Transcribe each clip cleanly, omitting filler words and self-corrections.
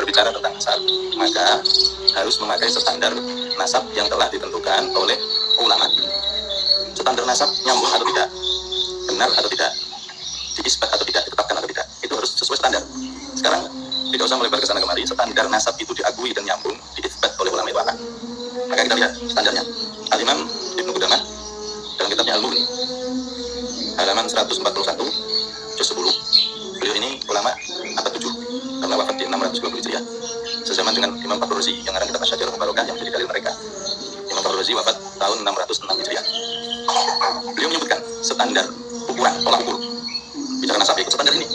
berbicara tentang nasab, maka harus memakai standar nasab yang telah ditentukan oleh ulama. Standar nasab nyambung atau tidak, benar atau tidak, diisbat atau tidak, ditetapkan atau tidak, itu harus sesuai standar. Sekarang tidak usah melebar ke sana kemari, standar nasab itu diakui dan nyambung, diisbat oleh ulama itu apa? Maka kita lihat standarnya. Al-Imam Ibnu Qudamah dalam kitabnya Al-Mughni halaman 141 juz 10. Beliau ini ulama abad 7 karena wafat di 620 Hijriah. Sezaman dengan Imam Fakhrur Razi yang ngarang kitab Asy-Syajarah Mubarakah yang menjadi dalil mereka. Imam Fakhrur Razi wafat tahun 606 Hijriah. Beliau menyebutkan standar ukuran, tolak ukur. Bicara nasab ikut standar ini.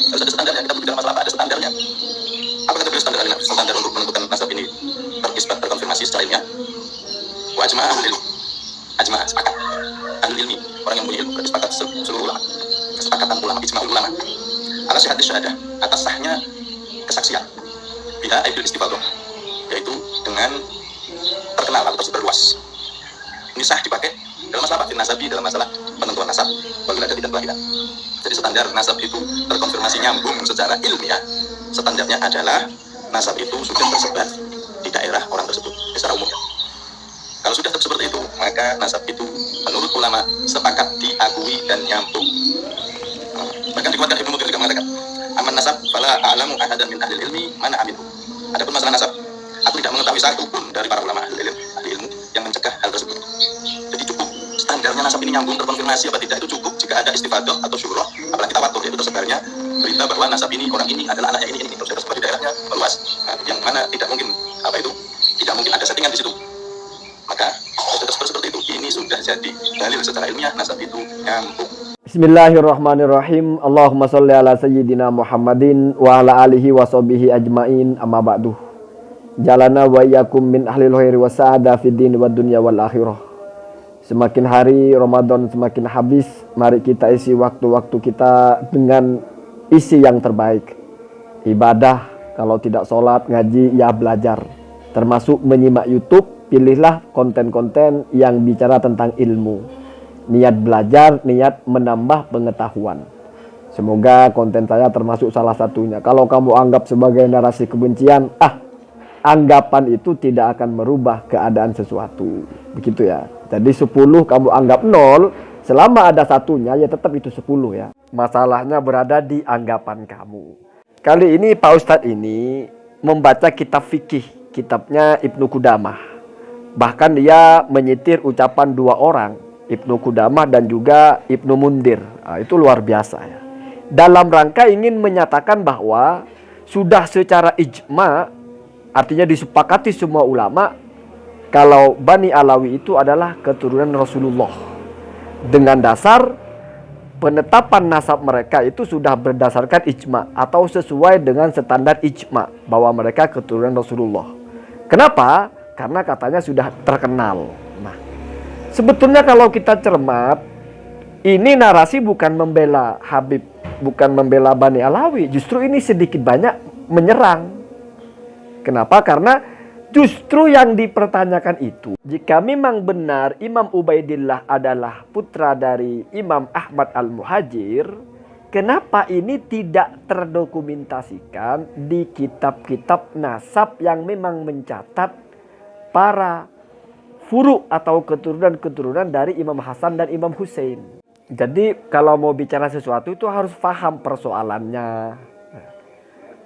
Harus ada standarnya. Kita berbicara masalah apa? Ada standarnya. Apa kata beliau standar ini? Standar untuk menentukan nasab ini terisbat, terkonfirmasi secara ilmiah. Wa ajma'a ahlul ilmi. Ajma'a, sepakat. Ahlul ilmi, orang yang punya ilmu, sepakat seluruh ulama. Kesepakatan ulama, ijma'ul ulama. Ala sihhatis syahadah, atas sahnya kesaksian. Bila aibil istifadah, yaitu dengan terkenal atau tersebar luas. Ini sah dipakai dalam masalah apa? Nasabi, dalam masalah penentuan nasab, walaupun ada tidak kelahiran. Jadi standar nasab itu terkonfirmasi nyambung secara ilmiah. Standarnya adalah nasab itu sudah tersebar di daerah orang tersebut secara umumnya. Kalau sudah seperti itu, maka nasab itu menurut ulama sepakat diakui dan nyambung. Bahkan dikuatkan Ibnu Mutir juga mengatakan, aman nasab fala a'lamu ahadan min ahli ilmi mana aminhu. Adapun masalah nasab, aku tidak mengetahui satu pun dari para ulama ahli ilmu yang mencegah hal tersebut. Jadi cukup standarnya nasab ini nyambung, terkonfirmasi apa tidak, itu cukup jika ada istifadah atau syuroh, apalagi tawatur, yaitu tersebarnya berita bahwa nasab ini, orang ini adalah anaknya ini terus tersebar di daerahnya meluas. Yang mana tidak mungkin tidak mungkin ada settingan di situ. Maka seperti itu, ini sudah jadi dalil secara ilmiah nasab itu nyambung. Bismillahirrahmanirrahim. Allahumma sholli ala sayyidina Muhammadin wa ala alihi wa sahbihi ajmain, amma ba'du. Jalana wa iyyakum min ahlil khairi wa sa'ada fid din wad dunya wal akhirah. Semakin hari Ramadan semakin habis, mari kita isi waktu-waktu kita dengan isi yang terbaik. Ibadah, kalau tidak sholat, ngaji, ya belajar. Termasuk menyimak YouTube, pilihlah konten-konten yang bicara tentang ilmu. Niat belajar, niat menambah pengetahuan. Semoga konten saya termasuk salah satunya. Kalau kamu anggap sebagai narasi kebencian, anggapan itu tidak akan merubah keadaan sesuatu. Begitu ya. Jadi 10 kamu anggap 0, selama ada satunya ya tetap itu 10 ya. Masalahnya berada di anggapan kamu. Kali ini Pak Ustadz ini membaca kitab fikih, kitabnya Ibnu Qudamah. Bahkan dia menyitir ucapan 2 orang, Ibnu Qudamah dan juga Ibnu Mundir. Itu luar biasa ya. Dalam rangka ingin menyatakan bahwa sudah secara ijma, artinya disepakati semua ulama, kalau Bani Alawi itu adalah keturunan Rasulullah. Dengan dasar penetapan nasab mereka itu sudah berdasarkan ijma atau sesuai dengan standar ijma bahwa mereka keturunan Rasulullah. Kenapa? Karena katanya sudah terkenal. Nah, sebetulnya kalau kita cermat, ini narasi bukan membela Habib, bukan membela Bani Alawi. Justru ini sedikit banyak menyerang. Kenapa? Karena justru yang dipertanyakan itu, jika memang benar Imam Ubaidillah adalah putra dari Imam Ahmad Al-Muhajir, kenapa ini tidak terdokumentasikan di kitab-kitab nasab yang memang mencatat para furu atau keturunan-keturunan dari Imam Hasan dan Imam Hussein. Jadi kalau mau bicara sesuatu itu harus paham persoalannya.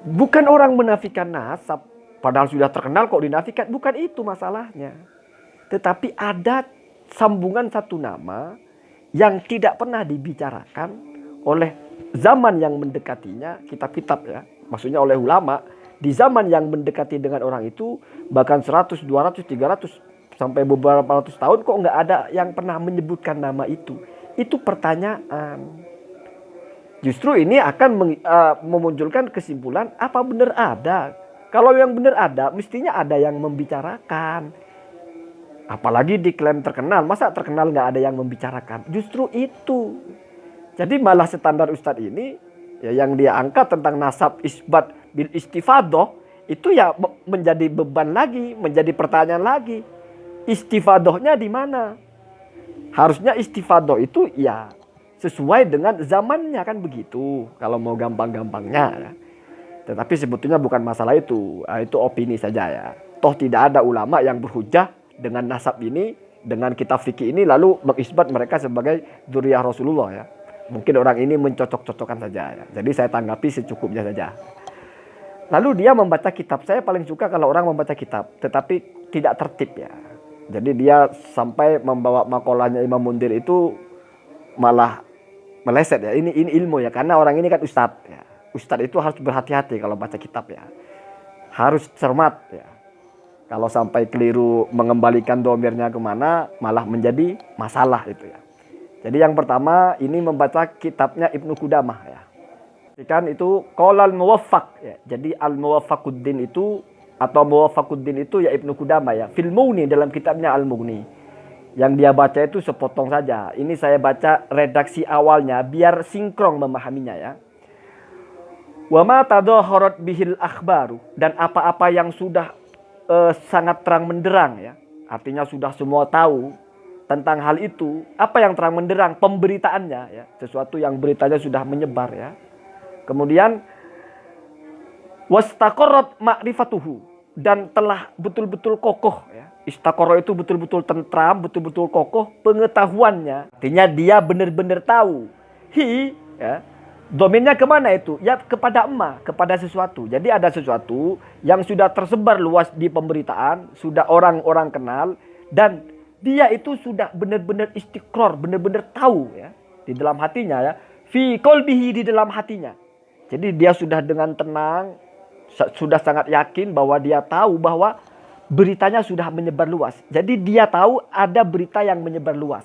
Bukan orang menafikan nasab, padahal sudah terkenal kok dinafikan. Bukan itu masalahnya. Tetapi ada sambungan satu nama yang tidak pernah dibicarakan oleh zaman yang mendekatinya, kitab-kitab ya. Maksudnya oleh ulama. Di zaman yang mendekati dengan orang itu, bahkan 100, 200, 300, sampai beberapa ratus tahun kok nggak ada yang pernah menyebutkan nama itu. Itu pertanyaan. Justru ini akan memunculkan kesimpulan, apa benar ada? Kalau yang benar ada, mestinya ada yang membicarakan. Apalagi diklaim terkenal, masa terkenal nggak ada yang membicarakan? Justru itu. Jadi malah standar Ustadz ini, ya yang dia angkat tentang nasab isbat bil istifadah, itu ya menjadi beban lagi, menjadi pertanyaan lagi. Istifadahnya di mana? Harusnya istifadah itu ya sesuai dengan zamannya kan begitu. Kalau mau gampang-gampangnya. Tetapi sebetulnya bukan masalah itu. Itu opini saja ya. Toh tidak ada ulama yang berhujjah dengan nasab ini, dengan kitab fikih ini lalu mengisbat mereka sebagai dzurriyyah Rasulullah ya. Mungkin orang ini mencocok-cocokkan saja ya. Jadi saya tanggapi secukupnya saja. Lalu dia membaca kitab. Saya paling suka kalau orang membaca kitab, tetapi tidak tertib ya. Jadi dia sampai membawa makolahnya Imam Mundir itu malah meleset ya. Ini ilmu ya, karena orang ini kan ustadz ya. Ustadz itu harus berhati-hati kalau baca kitab ya. Harus cermat ya. Kalau sampai keliru mengembalikan domirnya kemana, malah menjadi masalah itu ya. Jadi yang pertama ini membaca kitabnya Ibnu Qudamah ya. Kan itu Qaulal Muwaffaq ya. Jadi Al-Muwaffaquddin itu atau Muwaffaquddin itu ya Ibnu Qudamah ya. Fil Mughni dalam kitabnya Al-Mughni. Yang dia baca itu sepotong saja. Ini saya baca redaksi awalnya biar sinkron memahaminya ya. Wa ma tadhaharat bihil akhbaru, dan apa-apa yang sudah sangat terang menderang ya. Artinya sudah semua tahu tentang hal itu. Apa yang terang menderang? Pemberitaannya ya. Sesuatu yang beritanya sudah menyebar ya. Kemudian wastaqarrat ma'rifatuhu, dan telah betul-betul kokoh ya. Istaqarra itu betul-betul tentram, betul-betul kokoh pengetahuannya. Artinya dia benar-benar tahu. Ya. Domainnya kemana itu? Ya kepada emak, kepada sesuatu. Jadi ada sesuatu yang sudah tersebar luas di pemberitaan, sudah orang-orang kenal, dan dia itu sudah benar-benar istiqrar, benar-benar tahu ya di dalam hatinya ya. Fi qalbihi, di dalam hatinya. Jadi dia sudah dengan tenang, sudah sangat yakin bahwa dia tahu bahwa beritanya sudah menyebar luas. Jadi dia tahu ada berita yang menyebar luas.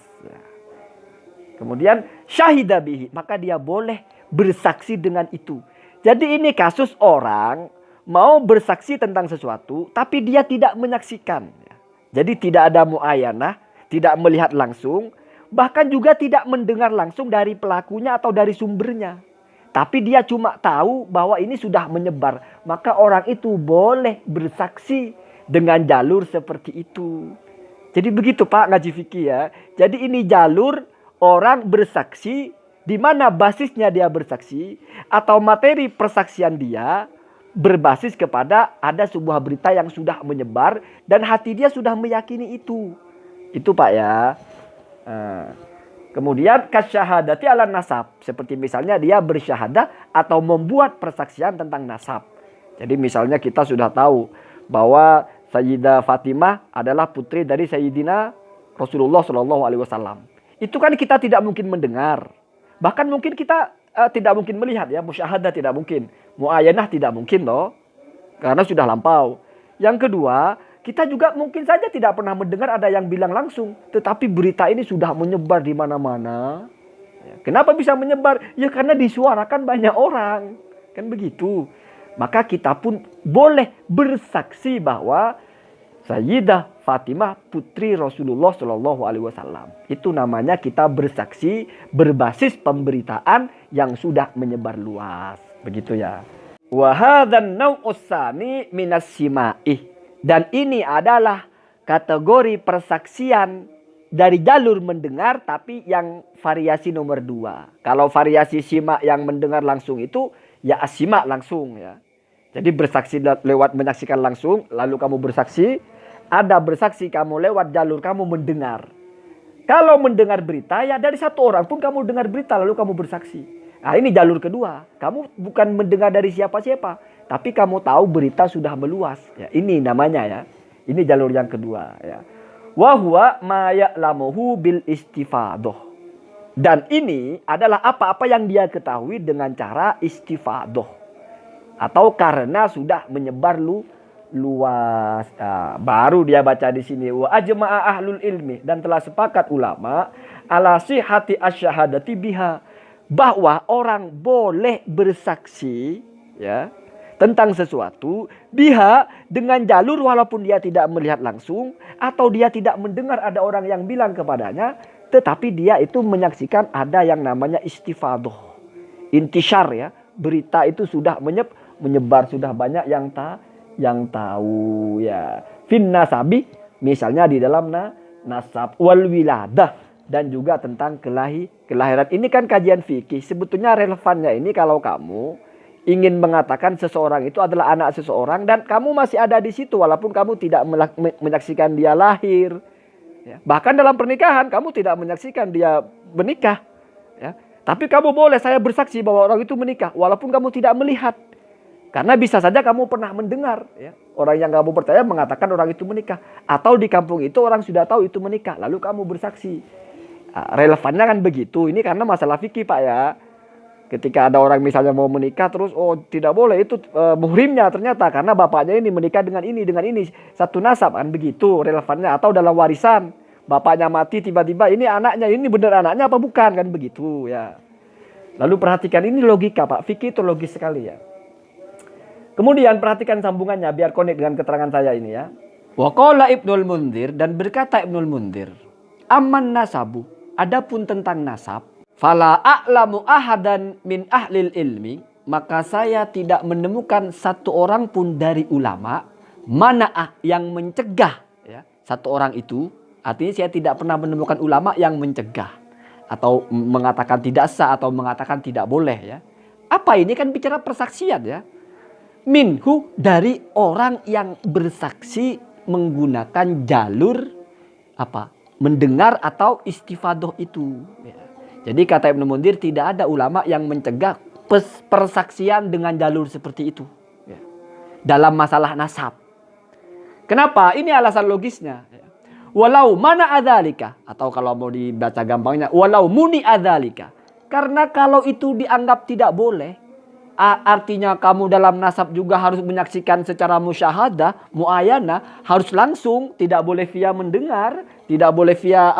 Kemudian syahida bihi, maka dia boleh bersaksi dengan itu. Jadi ini kasus orang mau bersaksi tentang sesuatu tapi dia tidak menyaksikan. Jadi tidak ada muayanah, tidak melihat langsung, bahkan juga tidak mendengar langsung dari pelakunya atau dari sumbernya. Tapi dia cuma tahu bahwa ini sudah menyebar. Maka orang itu boleh bersaksi dengan jalur seperti itu. Jadi begitu Pak ngaji fikih ya. Jadi ini jalur orang bersaksi, di mana basisnya dia bersaksi atau materi persaksian dia berbasis kepada ada sebuah berita yang sudah menyebar dan hati dia sudah meyakini itu. Itu Pak ya. Kemudian kasyahadati ala nasab, seperti misalnya dia bersyahadah atau membuat persaksian tentang nasab. Jadi misalnya kita sudah tahu bahwa Sayyidah Fatimah adalah putri dari Sayyidina Rasulullah SAW. Itu kan kita tidak mungkin mendengar. Bahkan mungkin kita tidak mungkin melihat ya. Musyahadah tidak mungkin. Muayanah tidak mungkin loh. Karena sudah lampau. Yang kedua, kita juga mungkin saja tidak pernah mendengar ada yang bilang langsung. Tetapi berita ini sudah menyebar di mana-mana. Kenapa bisa menyebar? Ya karena disuarakan banyak orang. Kan begitu. Maka kita pun boleh bersaksi bahwa Sayyidah Fatimah putri Rasulullah SAW. Itu namanya kita bersaksi berbasis pemberitaan yang sudah menyebar luas. Begitu ya. Wa hadzan naw'us tsani minas sima'ih. Dan ini adalah kategori persaksian dari jalur mendengar tapi yang variasi nomor 2. Kalau variasi simak yang mendengar langsung itu ya asimak langsung ya. Jadi bersaksi lewat menyaksikan langsung, lalu kamu bersaksi. Ada bersaksi kamu lewat jalur kamu mendengar. Kalau mendengar berita ya dari satu orang pun kamu dengar berita lalu kamu bersaksi. Nah ini jalur kedua. Kamu bukan mendengar dari siapa-siapa. Tapi kamu tahu berita sudah meluas. Ya, ini namanya ya. Ini jalur yang kedua ya. Wa huwa ma ya'lamuhu bil istifadah. Dan ini adalah apa-apa yang dia ketahui dengan cara istifadah. Atau karena sudah menyebar luas. Baru dia baca di sini wa ajma'a ahlul ilmi, dan telah sepakat ulama ala sihhati asyhadati biha, bahwa orang boleh bersaksi ya tentang sesuatu biha dengan jalur walaupun dia tidak melihat langsung atau dia tidak mendengar ada orang yang bilang kepadanya, tetapi dia itu menyaksikan ada yang namanya istifadah, intisyar ya, berita itu sudah menyebar, sudah banyak yang tahu ya. Fin nasabi, misalnya di dalam nasab, wal wiladah, dan juga tentang kelahiran. Ini kan kajian fikih. Sebetulnya relevannya ini kalau kamu ingin mengatakan seseorang itu adalah anak seseorang dan kamu masih ada di situ walaupun kamu tidak menyaksikan dia lahir. Ya. Bahkan dalam pernikahan kamu tidak menyaksikan dia menikah. Ya. Tapi kamu boleh saya bersaksi bahwa orang itu menikah walaupun kamu tidak melihat. Karena bisa saja kamu pernah mendengar ya, orang yang kamu percaya mengatakan orang itu menikah. Atau di kampung itu orang sudah tahu itu menikah lalu kamu bersaksi. Relevannya kan begitu. Ini karena masalah fikih Pak ya. Ketika ada orang misalnya mau menikah terus tidak boleh itu muhrimnya ternyata karena bapaknya ini menikah dengan ini satu nasab kan begitu relevannya. Atau dalam warisan bapaknya mati tiba-tiba ini anaknya ini benar anaknya apa bukan kan begitu ya. Lalu perhatikan ini logika Pak, fikih itu logis sekali ya. Kemudian perhatikan sambungannya biar connect dengan keterangan saya ini ya. Wa qala Ibnul Mundzir dan berkata Ibnul Mundzir, amman nasabu, adapun tentang nasab, fala a'lamu ahadan min ahlil ilmi, maka saya tidak menemukan satu orang pun dari ulama mana'ah yang mencegah ya, satu orang itu. Artinya saya tidak pernah menemukan ulama yang mencegah atau mengatakan tidak sah atau mengatakan tidak boleh ya. Apa ini kan bicara persaksian ya. Minhu dari orang yang bersaksi menggunakan jalur apa? Mendengar atau istifadoh itu ya. Jadi kata Ibnu Mundzir tidak ada ulama yang mencegah persaksian dengan jalur seperti itu ya, dalam masalah nasab. Kenapa? Ini alasan logisnya. Ya. Walau mana adzalika atau kalau mau dibaca gampangnya walau muni adzalika. Karena kalau itu dianggap tidak boleh, artinya kamu dalam nasab juga harus menyaksikan secara musyahadah, muayana, harus langsung, tidak boleh via mendengar, tidak boleh via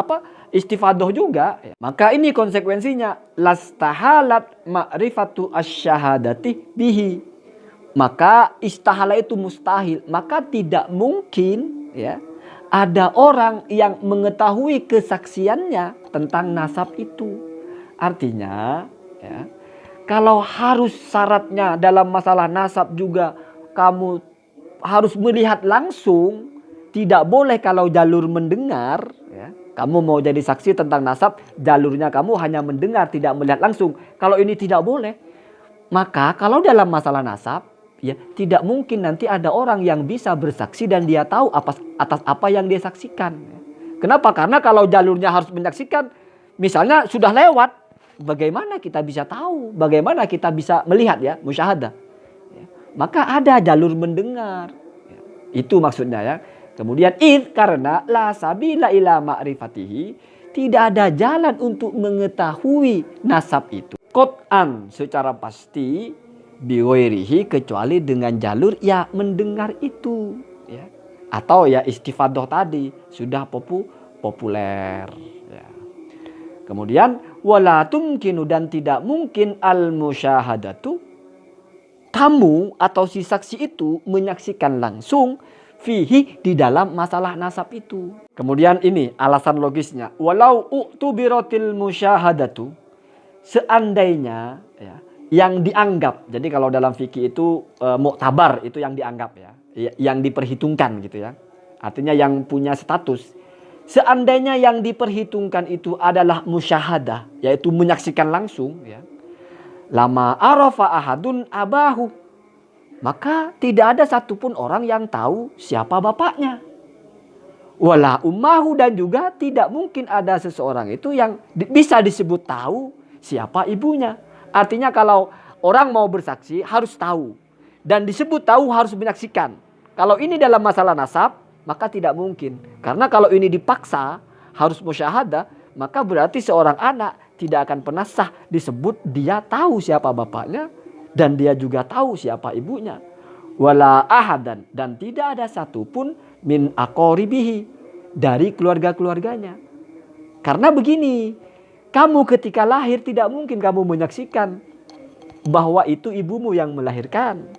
istifadoh juga. Maka ini konsekuensinya lastahalat ma'rifatu asyahadati bihi. Maka istahala itu mustahil, maka tidak mungkin ya ada orang yang mengetahui kesaksiannya tentang nasab itu. Artinya ya, kalau harus syaratnya dalam masalah nasab juga kamu harus melihat langsung, tidak boleh kalau jalur mendengar ya. Kamu mau jadi saksi tentang nasab, jalurnya kamu hanya mendengar, tidak melihat langsung. Kalau ini tidak boleh, maka kalau dalam masalah nasab, ya tidak mungkin nanti ada orang yang bisa bersaksi dan dia tahu atas apa yang dia saksikan. Kenapa? Karena kalau jalurnya harus menyaksikan, misalnya sudah lewat, bagaimana kita bisa tahu? Bagaimana kita bisa melihat ya, musyahadah? Ya. Maka ada jalur mendengar. Ya. Itu maksudnya ya. Kemudian karena la sabila ila ma'rifatihi, tidak ada jalan untuk mengetahui nasab itu. Qot'an secara pasti biwairihi kecuali dengan jalur ya mendengar itu ya. Atau ya istifadoh tadi sudah populer ya. Kemudian wala tumkinu dan tidak mungkin al musyahadatu kamu atau si saksi itu menyaksikan langsung fihi di dalam masalah nasab itu. Kemudian ini alasan logisnya. Walau u'tubiratil musyahadatu, seandainya ya, yang dianggap. Jadi kalau dalam fikih itu muktabar itu yang dianggap ya, yang diperhitungkan gitu ya. Artinya yang punya status. Seandainya yang diperhitungkan itu adalah musyahadah, yaitu menyaksikan langsung ya. Lama arafa ahadun abahu, maka tidak ada satupun orang yang tahu siapa bapaknya. Wala ummahu dan juga tidak mungkin ada seseorang itu yang bisa disebut tahu siapa ibunya. Artinya kalau orang mau bersaksi harus tahu. Dan disebut tahu harus menyaksikan. Kalau ini dalam masalah nasab maka tidak mungkin. Karena kalau ini dipaksa harus musyahadah maka berarti seorang anak tidak akan pernah sah disebut dia tahu siapa bapaknya. Dan dia juga tahu siapa ibunya. Wala ahadan dan tidak ada satupun min aqoribihi dari keluarga-keluarganya. Karena begini, kamu ketika lahir tidak mungkin kamu menyaksikan bahwa itu ibumu yang melahirkan.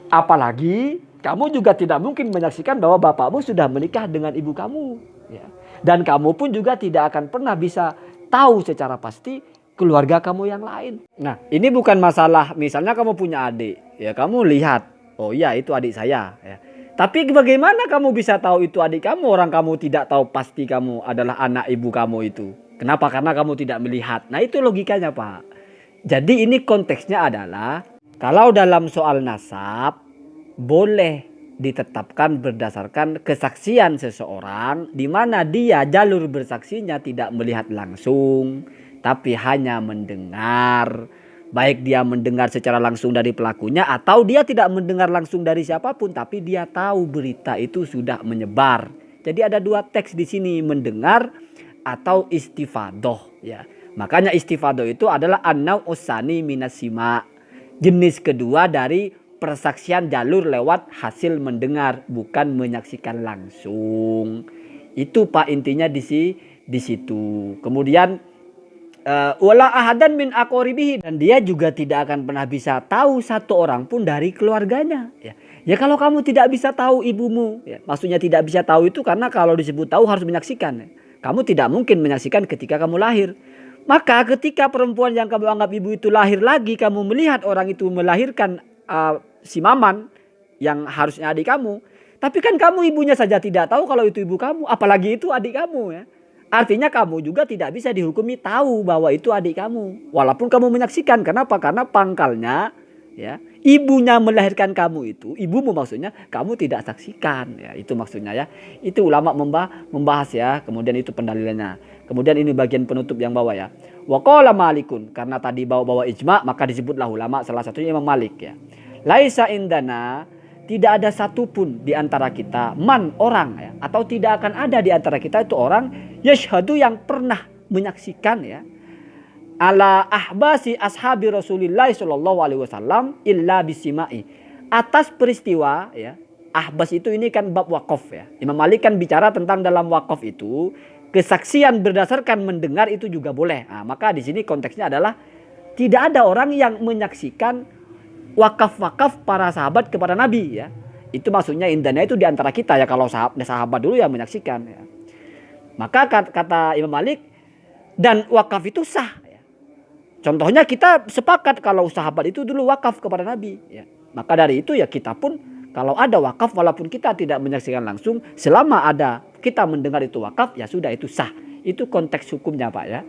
Apalagi kamu juga tidak mungkin menyaksikan bahwa bapakmu sudah menikah dengan ibu kamu. Ya. Dan kamu pun juga tidak akan pernah bisa tahu secara pasti keluarga kamu yang lain. Nah, ini bukan masalah misalnya kamu punya adik, ya kamu lihat, oh iya itu adik saya. Ya. Tapi bagaimana kamu bisa tahu itu adik kamu, orang kamu tidak tahu pasti kamu adalah anak ibu kamu itu. Kenapa? Karena kamu tidak melihat. Nah itu logikanya Pak. Jadi ini konteksnya adalah Kalau dalam soal nasab boleh ditetapkan berdasarkan kesaksian seseorang di mana dia jalur bersaksinya tidak melihat langsung tapi hanya mendengar. Baik dia mendengar secara langsung dari pelakunya atau dia tidak mendengar langsung dari siapapun tapi dia tahu berita itu sudah menyebar. Jadi ada dua teks di sini, mendengar atau istifadoh ya. Makanya istifadoh itu adalah an-naw usani minasima. Jenis kedua dari persaksian jalur lewat hasil mendengar, bukan menyaksikan langsung. Itu Pak intinya di situ. Kemudian wala ahadan min aqoribihi, dan dia juga tidak akan pernah bisa tahu satu orang pun dari keluarganya. Ya kalau kamu tidak bisa tahu ibumu, ya, maksudnya tidak bisa tahu itu karena kalau disebut tahu harus menyaksikan. Kamu tidak mungkin menyaksikan ketika kamu lahir. Maka ketika perempuan yang kamu anggap ibu itu lahir lagi, kamu melihat orang itu melahirkan si Maman yang harusnya adik kamu. Tapi kan kamu ibunya saja tidak tahu kalau itu ibu kamu, apalagi itu adik kamu ya. Artinya kamu juga tidak bisa dihukumi tahu bahwa itu adik kamu. Walaupun kamu menyaksikan. Kenapa? Karena pangkalnya ya, ibunya melahirkan kamu itu, ibumu maksudnya, kamu tidak saksikan ya, itu maksudnya ya. Itu ulama membahas ya, kemudian itu pendalilannya. Kemudian ini bagian penutup yang bawah ya. Wa qala Malikun, karena tadi bawa ijma maka disebutlah ulama, salah satunya Imam Malik ya. Laisa indana, tidak ada satupun di antara kita man orang ya, atau tidak akan ada di antara kita itu orang yashhadu yang pernah menyaksikan ya, ala ahbasi ashabi Rasulillah sallallahu alaihi wasallam illa bisimai, atas peristiwa ya. Ahbas itu ini kan bab wakaf ya. Imam Malik kan bicara tentang dalam wakaf itu kesaksian berdasarkan mendengar itu juga boleh. Nah, maka di sini konteksnya adalah tidak ada orang yang menyaksikan wakaf-wakaf para sahabat kepada Nabi ya. Itu maksudnya indahnya itu di antara kita ya, kalau sahabat dulu yang menyaksikan ya. Maka kata Imam Malik, dan wakaf itu sah ya. Contohnya kita sepakat kalau sahabat itu dulu wakaf kepada Nabi ya. Maka dari itu ya kita pun kalau ada wakaf walaupun kita tidak menyaksikan langsung, selama ada kita mendengar itu wakaf ya sudah, itu sah. Itu konteks hukumnya Pak ya.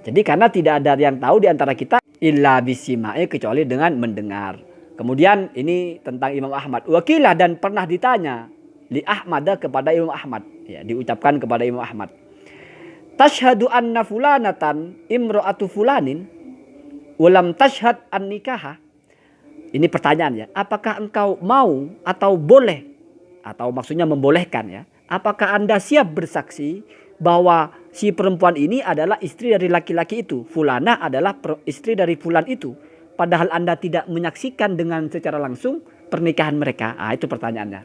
Jadi karena tidak ada yang tahu di antara kita illa bisima'i, kecuali dengan mendengar. Kemudian ini tentang Imam Ahmad. Wakilah, dan pernah ditanya li Ahmad, kepada Imam Ahmad ya, diucapkan kepada Imam Ahmad. Tashhadu anna fulanatan imra'atu fulanin walam tashhad an nikah. Ini pertanyaan ya, apakah engkau mau atau boleh, atau maksudnya membolehkan ya, apakah Anda siap bersaksi bahwa si perempuan ini adalah istri dari laki-laki itu, fulana adalah istri dari fulan itu, padahal Anda tidak menyaksikan dengan secara langsung pernikahan mereka? Itu pertanyaannya.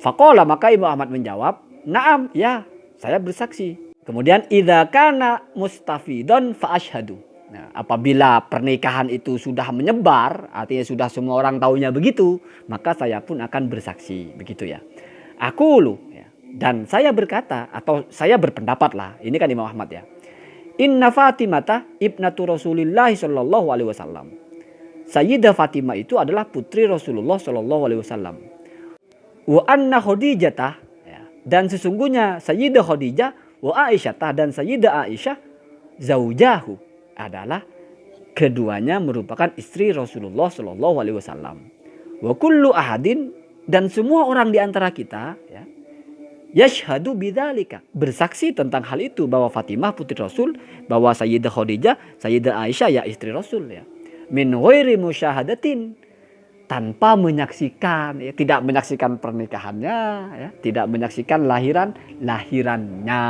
Faqala, maka Imam Ahmad menjawab, na'am, ya, saya bersaksi. Kemudian idza kana mustafidon fa asyhadu. Nah, apabila pernikahan itu sudah menyebar, artinya sudah semua orang tahunya begitu, maka saya pun akan bersaksi, begitu ya. Aku lu ya, dan saya berkata atau saya berpendapat lah, ini kan Imam Ahmad ya. Inna Fatimata ibnatu Rasulillah sallallahu alaihi wasallam. Sayyidah Fatimah itu adalah putri Rasulullah sallallahu alaihi wasallam. Wa anna Khadijah ya, dan sesungguhnya Sayyidah Khadijah wa Aisyah, dan Sayyidah Aisyah zaujahu, adalah keduanya merupakan istri Rasulullah sallallahu alaihi wasallam. Wa kullu ahadin, dan semua orang di antara kita ya, yashhadu bidzalika, bersaksi tentang hal itu, bahwa Fatimah putri Rasul, bahwa Sayyidah Khadijah, Sayyidah Aisyah ya istri Rasul ya. Min ghairi musyahadatin, tanpa menyaksikan ya, tidak menyaksikan pernikahannya ya, tidak menyaksikan lahirannya.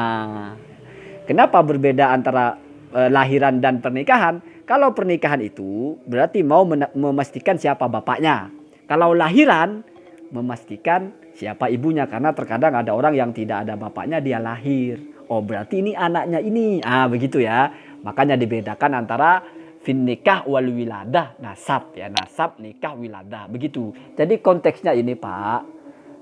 Kenapa berbeda antara lahiran dan pernikahan? Kalau pernikahan itu berarti mau memastikan siapa bapaknya. Kalau lahiran memastikan siapa ibunya, karena terkadang ada orang yang tidak ada bapaknya dia lahir. Oh berarti ini anaknya ini. Begitu ya. Makanya dibedakan antara fin nikah wal wiladah, nasab ya, nasab, nikah, wiladah, begitu. Jadi konteksnya ini Pak,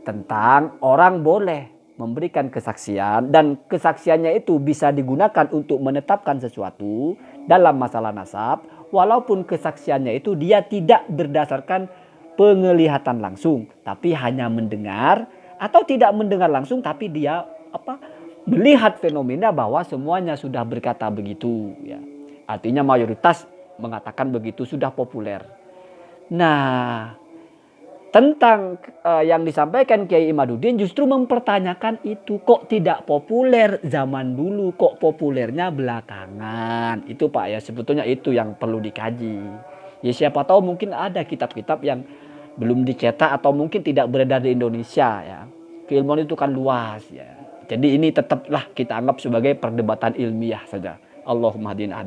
tentang orang boleh memberikan kesaksian, dan kesaksiannya itu bisa digunakan untuk menetapkan sesuatu dalam masalah nasab, walaupun kesaksiannya itu dia tidak berdasarkan penglihatan langsung, tapi hanya mendengar, atau tidak mendengar langsung tapi dia melihat fenomena bahwa semuanya sudah berkata begitu ya. Artinya mayoritas mengatakan begitu, sudah populer. Nah, tentang yang disampaikan Kiai Imaduddin justru mempertanyakan itu, kok tidak populer zaman dulu, kok populernya belakangan. Itu Pak ya, sebetulnya itu yang perlu dikaji. Ya siapa tahu mungkin ada kitab-kitab yang belum dicetak atau mungkin tidak beredar di Indonesia ya. Keilmuan itu kan luas ya. Jadi ini tetaplah kita anggap sebagai perdebatan ilmiah saja. Allahumma hadina